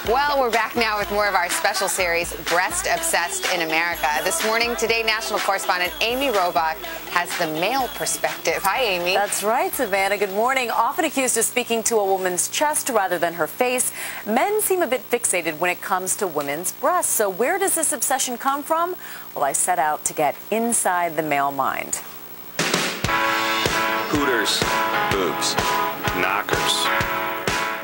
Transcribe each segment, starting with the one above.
Well, we're back now with more of our special series, Breast Obsessed in America. This morning, Today National correspondent Amy Robach has the male perspective. Hi, Amy. That's right, Savannah. Good morning. Often accused of speaking to a woman's chest rather than her face, men seem a bit fixated when it comes to women's breasts. So where does this obsession come from? Well, I set out to get inside the male mind. Hooters, boobs, knockers.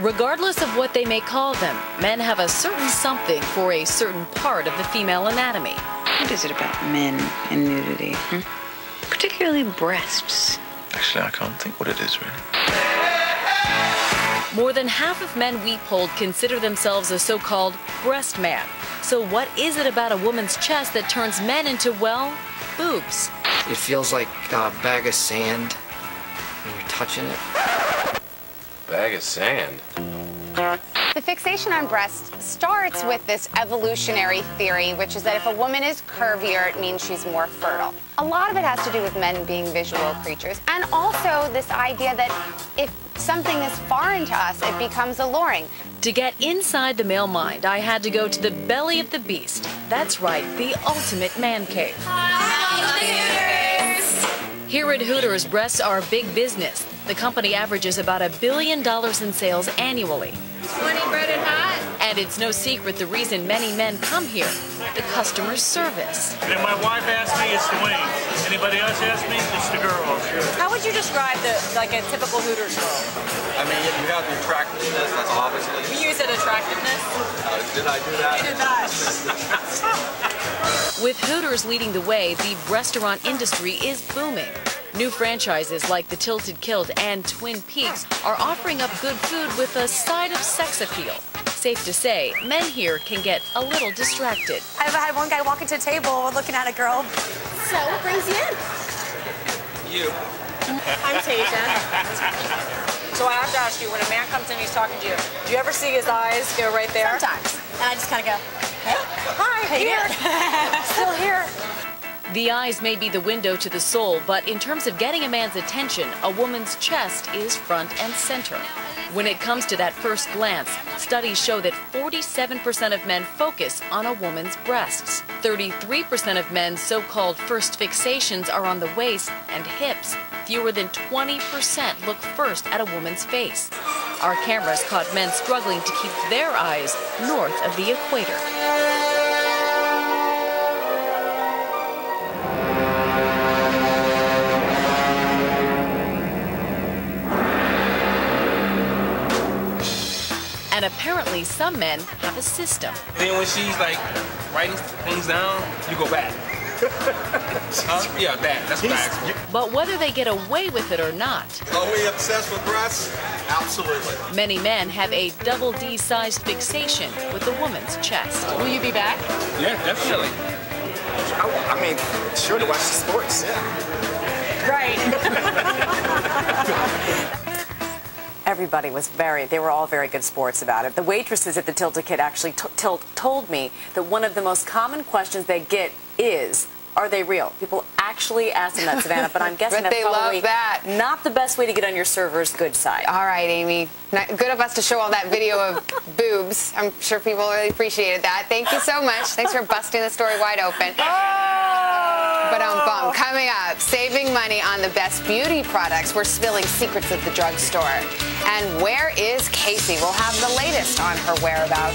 Regardless of what they may call them, men have a certain something for a certain part of the female anatomy. What is it about men and nudity? Particularly breasts. Actually, I can't think what it is, really. More than half of men we polled consider themselves a so-called breast man. So what is it about a woman's chest that turns men into, well, boobs? It feels like a bag of sand when you're touching it. Bag of sand. The fixation on breasts starts with this evolutionary theory, which is that if a woman is curvier, it means she's more fertile. A lot of it has to do with men being visual creatures, and also this idea that if something is foreign to us, it becomes alluring. To get inside the male mind, I had to go to the belly of the beast. That's right, the ultimate man cave. Here at Hooters, breasts are big business. The company averages about $1 billion in sales annually. 20 breaded hot. And it's no secret the reason many men come here, the customer service. If my wife asked me, it's the wings. Anybody else ask me, it's the girls. How would you describe a typical Hooters girl? I mean, you have the attractiveness, that's obviously. You said attractiveness? Did I do that? You did not. With Hooters leading the way, the restaurant industry is booming. New franchises like the Tilted Kilt and Twin Peaks are offering up good food with a side of sex appeal. Safe to say, men here can get a little distracted. I've had one guy walk into a table looking at a girl. So what brings you in? You. I'm Tasia. So I have to ask you, when a man comes in and he's talking to you, do you ever see his eyes go right there? Sometimes. And I just kind of go, hey. Hi, here. Still here. The eyes may be the window to the soul, but in terms of getting a man's attention, a woman's chest is front and center. When it comes to that first glance, studies show that 47% of men focus on a woman's breasts. 33% of men's so-called first fixations are on the waist and hips. Fewer than 20% look first at a woman's face. Our cameras caught men struggling to keep their eyes north of the equator. And apparently some men have a system. And then when she's like writing things down, you go back. Yeah, that's facts. But whether they get away with it or not, Are we obsessed with breasts? Absolutely. many men have a double D-sized fixation with a woman's chest. Will you be back? Yeah, definitely. I mean, sure to watch the sports. Right. Everybody was they were all very good sports about it. The waitresses at the Tilted Kit actually told me that one of the most common questions they get is, are they real? People actually ask them that, Savannah, but I'm guessing But that's they probably love that. not the best way to get on your server's good side. All right, Amy. Good of us to show all that video of boobs. I'm sure people really appreciated that. Thank you so much. Thanks for busting the story wide open. But coming up, saving money on the best beauty products. We're spilling secrets of the drugstore. And where is Casey? We'll have the latest on her whereabouts.